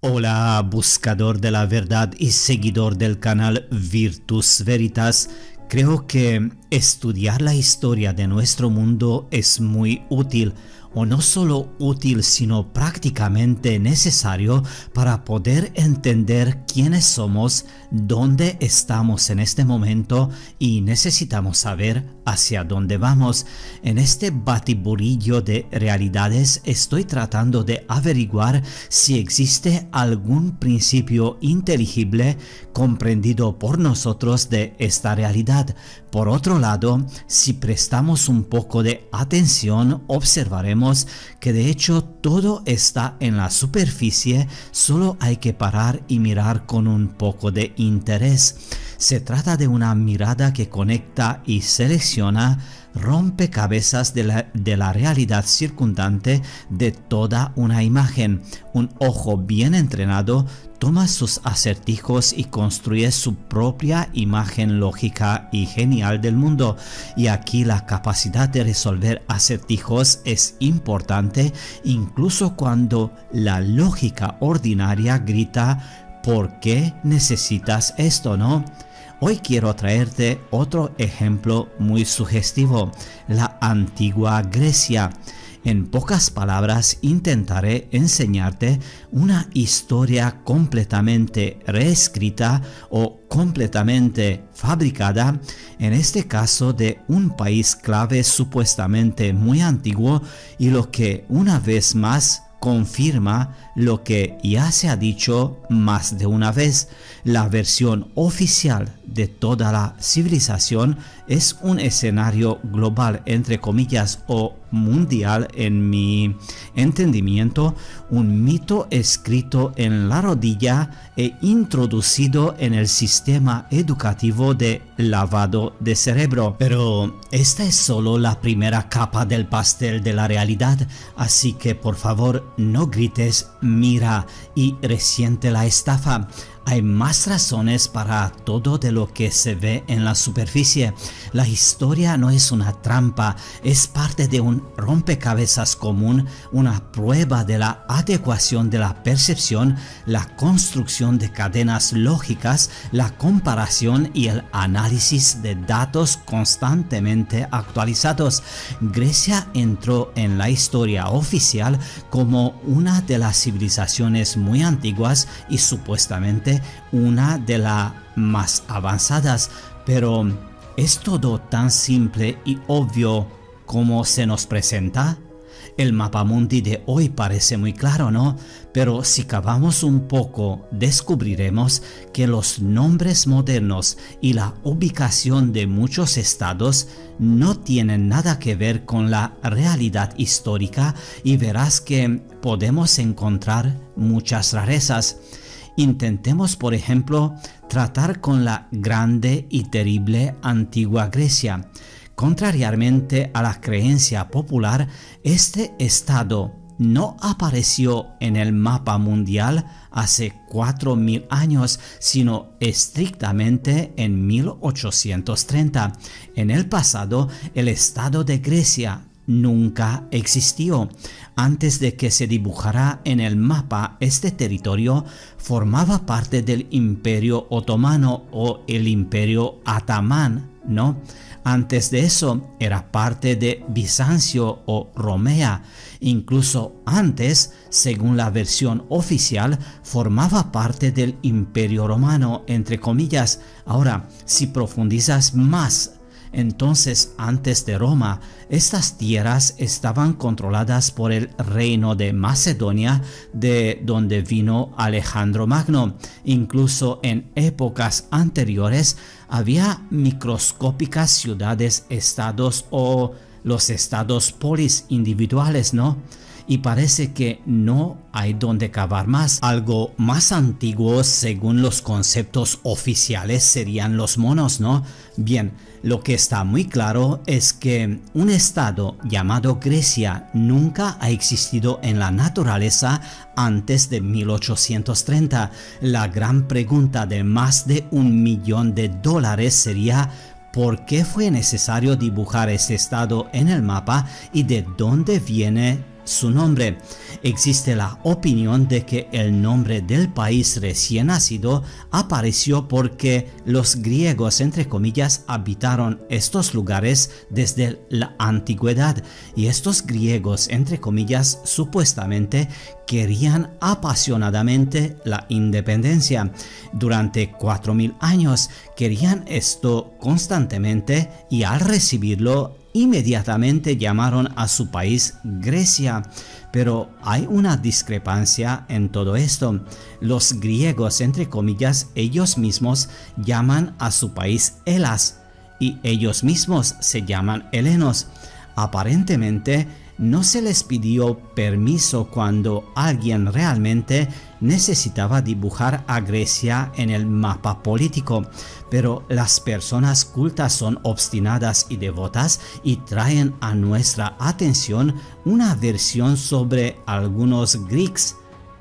Hola, buscador de la verdad y seguidor del canal Virtus Veritas. Creo que estudiar la historia de nuestro mundo es muy útil, o no solo útil, sino prácticamente necesario para poder entender quiénes somos, dónde estamos en este momento y necesitamos saber hacia dónde vamos. En este batiburrillo de realidades estoy tratando de averiguar si existe algún principio inteligible comprendido por nosotros de esta realidad. Por otro lado, si prestamos un poco de atención, observaremos que de hecho todo está en la superficie, solo hay que parar y mirar con un poco de interés. Se trata de una mirada que conecta y selecciona rompecabezas de la realidad circundante de toda una imagen. Un ojo bien entrenado toma sus acertijos y construye su propia imagen lógica y genial del mundo. Y aquí la capacidad de resolver acertijos es importante, incluso cuando la lógica ordinaria grita: ¿por qué necesitas esto, no? Hoy quiero traerte otro ejemplo muy sugestivo: la antigua Grecia. En pocas palabras intentaré enseñarte una historia completamente reescrita o completamente fabricada, en este caso de un país clave supuestamente muy antiguo, y lo que una vez más confirma lo que ya se ha dicho más de una vez. La versión oficial de toda la civilización es un escenario global, entre comillas, o mundial en mi entendimiento, un mito escrito en la rodilla e introducido en el sistema educativo de lavado de cerebro. Pero esta es solo la primera capa del pastel de la realidad, así que por favor no grites, mira y resiente la estafa. Hay más razones para todo de lo que se ve en la superficie. La historia no es una trampa, es parte de un rompecabezas común, una prueba de la adecuación de la percepción, la construcción de cadenas lógicas, la comparación y el análisis de datos constantemente actualizados. Grecia entró en la historia oficial como una de las civilizaciones muy antiguas y supuestamente una de las más avanzadas, pero ¿es todo tan simple y obvio como se nos presenta? El mapamundi de hoy parece muy claro, ¿no? Pero si cavamos un poco, descubriremos que los nombres modernos y la ubicación de muchos estados no tienen nada que ver con la realidad histórica, y verás que podemos encontrar muchas rarezas. Intentemos, por ejemplo, tratar con la grande y terrible antigua Grecia. Contrariamente a la creencia popular, este estado no apareció en el mapa mundial hace 4000 años, sino estrictamente en 1830. En el pasado, el estado de Grecia nunca existió. Antes de que se dibujara en el mapa, este territorio formaba parte del Imperio Otomano o el Imperio Atamán, ¿no? Antes de eso era parte de Bizancio o Romea. Incluso antes, según la versión oficial, formaba parte del Imperio Romano, entre comillas. Ahora, si profundizas más, entonces antes de Roma, estas tierras estaban controladas por el reino de Macedonia, de donde vino Alejandro Magno. Incluso en épocas anteriores había microscópicas ciudades-estados o los estados polis individuales, ¿no? Y parece que no hay donde cavar más. Algo más antiguo, según los conceptos oficiales, serían los monos, ¿no? Bien, lo que está muy claro es que un estado llamado Grecia nunca ha existido en la naturaleza antes de 1830. La gran pregunta de más de $1 millón sería: ¿por qué fue necesario dibujar ese estado en el mapa y de dónde viene su nombre. Existe la opinión de que el nombre del país recién nacido apareció porque los griegos, entre comillas, habitaron estos lugares desde la antigüedad, y estos griegos, entre comillas, supuestamente querían apasionadamente la independencia. Durante 4000 años querían esto constantemente, y al recibirlo inmediatamente llamaron a su país Grecia. Pero hay una discrepancia en todo esto. Los griegos, entre comillas, ellos mismos llaman a su país Hellas, y ellos mismos se llaman helenos. Aparentemente no se les pidió permiso cuando alguien realmente necesitaba dibujar a Grecia en el mapa político, pero las personas cultas son obstinadas y devotas y traen a nuestra atención una versión sobre algunos Greeks.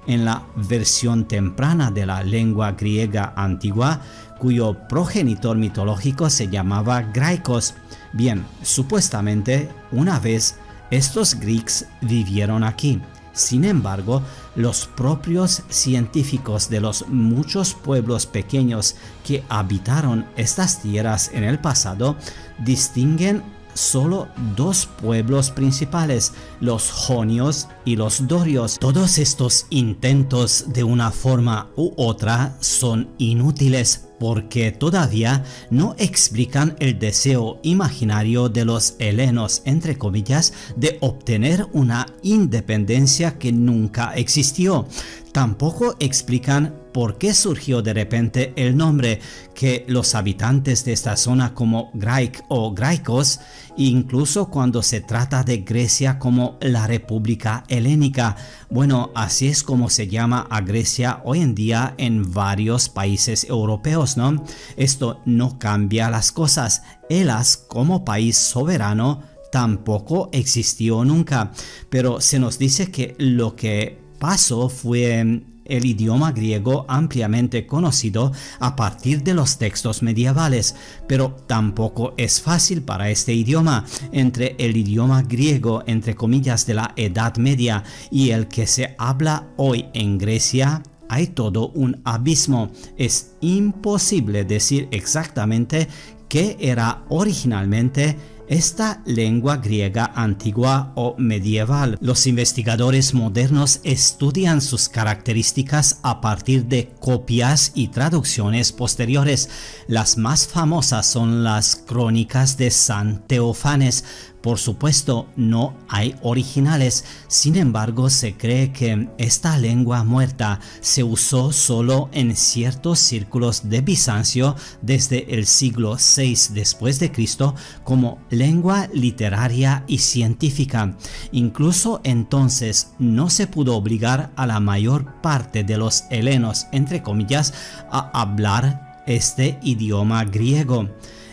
En la versión temprana de la lengua griega antigua, cuyo progenitor mitológico se llamaba Graicos. Bien, supuestamente una vez estos Greeks vivieron aquí. Sin embargo, los propios científicos de los muchos pueblos pequeños que habitaron estas tierras en el pasado distinguen solo dos pueblos principales, los jonios y los dorios. Todos estos intentos de una forma u otra son inútiles, porque todavía no explican el deseo imaginario de los helenos, entre comillas, de obtener una independencia que nunca existió. Tampoco explican por qué surgió de repente el nombre que los habitantes de esta zona como Graik o Graicos, incluso cuando se trata de Grecia como la República Helénica. Bueno, así es como se llama a Grecia hoy en día en varios países europeos, ¿no? Esto no cambia las cosas. Hellas como país soberano tampoco existió nunca, pero se nos dice que lo que pasó fue el idioma griego ampliamente conocido a partir de los textos medievales, pero tampoco es fácil para este idioma. Entre el idioma griego, entre comillas, de la Edad Media y el que se habla hoy en Grecia, hay todo un abismo. Es imposible decir exactamente qué era originalmente esta lengua griega antigua o medieval. Los investigadores modernos estudian sus características a partir de copias y traducciones posteriores. Las más famosas son las crónicas de San Teófanes. Por supuesto, no hay originales. Sin embargo, se cree que esta lengua muerta se usó solo en ciertos círculos de Bizancio desde el siglo VI después de Cristo como lengua literaria y científica. Incluso entonces no se pudo obligar a la mayor parte de los helenos, entre comillas, a hablar este idioma griego.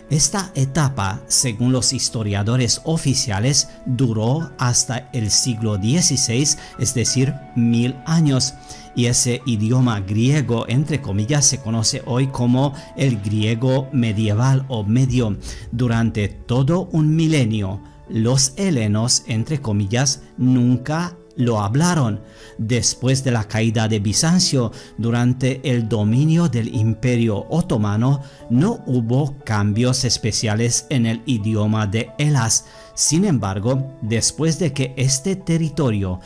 Esta etapa, según los historiadores oficiales, duró hasta el siglo XVI, es decir, 1000 años. Y ese idioma griego, entre comillas, se conoce hoy como el griego medieval o medio. Durante todo un milenio, los helenos, entre comillas, nunca lo hablaron. Después de la caída de Bizancio, durante el dominio del Imperio Otomano, no hubo cambios especiales en el idioma de Hellas. Sin embargo, después de que este territorio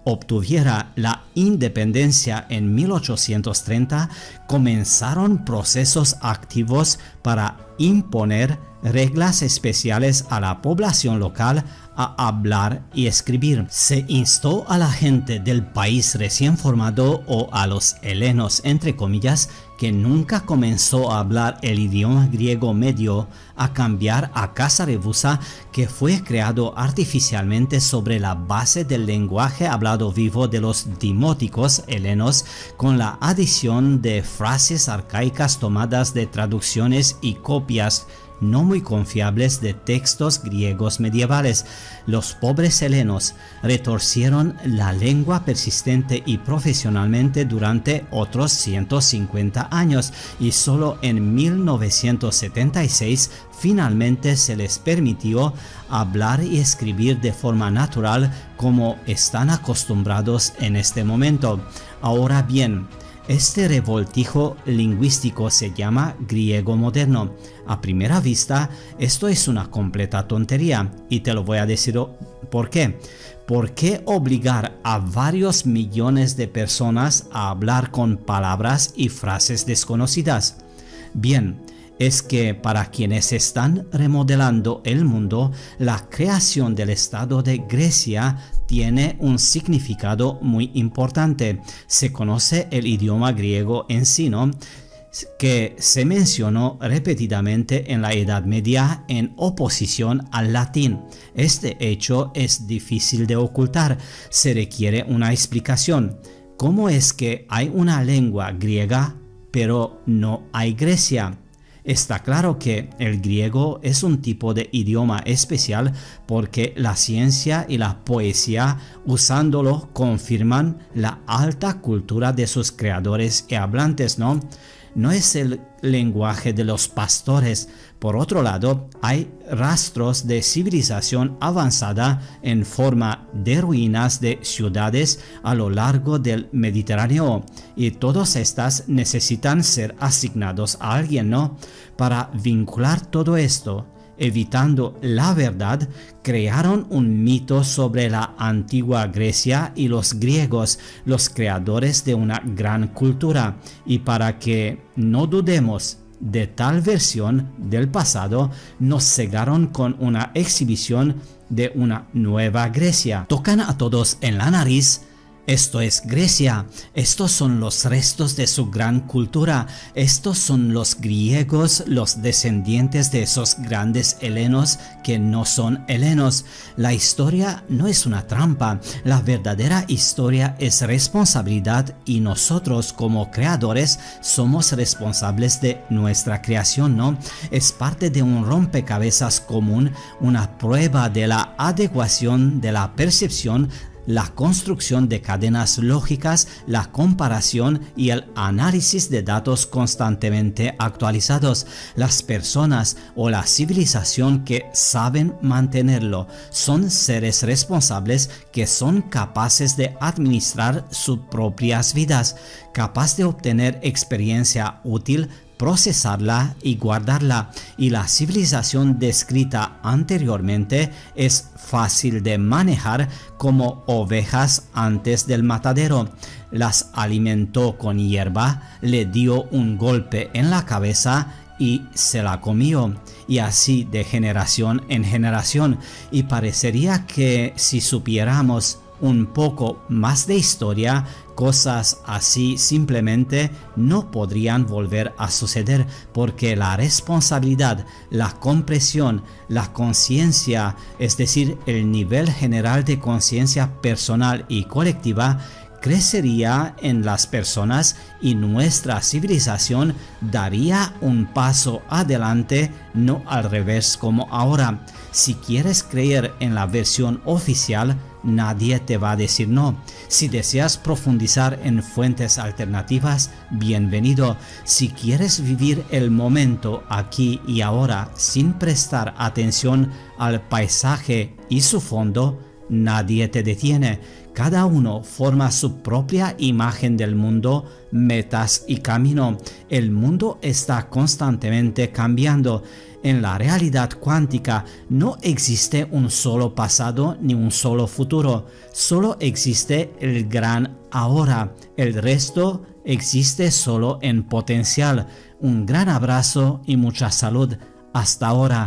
obtuviera la independencia en 1830, comenzaron procesos activos para imponer reglas especiales a la población local a hablar y escribir. Se instó a la gente del país recién formado o a los helenos, entre comillas, que nunca comenzó a hablar el idioma griego medio, a cambiar a casa revusa que fue creado artificialmente sobre la base del lenguaje hablado vivo de los dimóticos helenos, con la adición de frases arcaicas tomadas de traducciones y copias no muy confiables de textos griegos medievales. Los pobres helenos retorcieron la lengua persistente y profesionalmente durante otros 150 años y solo en 1976 finalmente se les permitió hablar y escribir de forma natural como están acostumbrados en este momento. Ahora bien, este revoltijo lingüístico se llama griego moderno. A primera vista, esto es una completa tontería y te lo voy a decir por qué. ¿Por qué obligar a varios millones de personas a hablar con palabras y frases desconocidas? Bien, es que para quienes están remodelando el mundo, la creación del Estado de Grecia tiene un significado muy importante. Se conoce el idioma griego en sí, ¿no?, que se mencionó repetidamente en la Edad Media en oposición al latín. Este hecho es difícil de ocultar. Se requiere una explicación. ¿Cómo es que hay una lengua griega, pero no hay Grecia? Está claro que el griego es un tipo de idioma especial porque la ciencia y la poesía usándolo confirman la alta cultura de sus creadores y hablantes, ¿no? No es el lenguaje de los pastores. Por otro lado, hay rastros de civilización avanzada en forma de ruinas de ciudades a lo largo del Mediterráneo, y todas estas necesitan ser asignados a alguien, ¿no? Para vincular todo esto, evitando la verdad, crearon un mito sobre la antigua Grecia y los griegos, los creadores de una gran cultura, y para que no dudemos de tal versión del pasado, nos cegaron con una exhibición de una nueva Grecia. Tocan a todos en la nariz. Esto es Grecia, estos son los restos de su gran cultura, estos son los griegos, los descendientes de esos grandes helenos que no son helenos. La historia no es una trampa, la verdadera historia es responsabilidad y nosotros como creadores somos responsables de nuestra creación, ¿no? Es parte de un rompecabezas común, una prueba de la adecuación de la percepción, la construcción de cadenas lógicas, la comparación y el análisis de datos constantemente actualizados. Las personas o la civilización que saben mantenerlo son seres responsables que son capaces de administrar sus propias vidas, capaz de obtener experiencia útil, procesarla y guardarla, y la civilización descrita anteriormente es fácil de manejar como ovejas antes del matadero. Las alimentó con hierba, le dio un golpe en la cabeza y se la comió, y así de generación en generación, y parecería que si supiéramos un poco más de historia, cosas así simplemente no podrían volver a suceder, porque la responsabilidad, la comprensión, la conciencia, es decir, el nivel general de conciencia personal y colectiva, crecería en las personas y nuestra civilización daría un paso adelante, no al revés como ahora. Si quieres creer en la versión oficial, nadie te va a decir no. Si deseas profundizar en fuentes alternativas, bienvenido. Si quieres vivir el momento aquí y ahora sin prestar atención al paisaje y su fondo, nadie te detiene. Cada uno forma su propia imagen del mundo, metas y camino. El mundo está constantemente cambiando. En la realidad cuántica no existe un solo pasado ni un solo futuro. Solo existe el gran ahora. El resto existe solo en potencial. Un gran abrazo y mucha salud. Hasta ahora.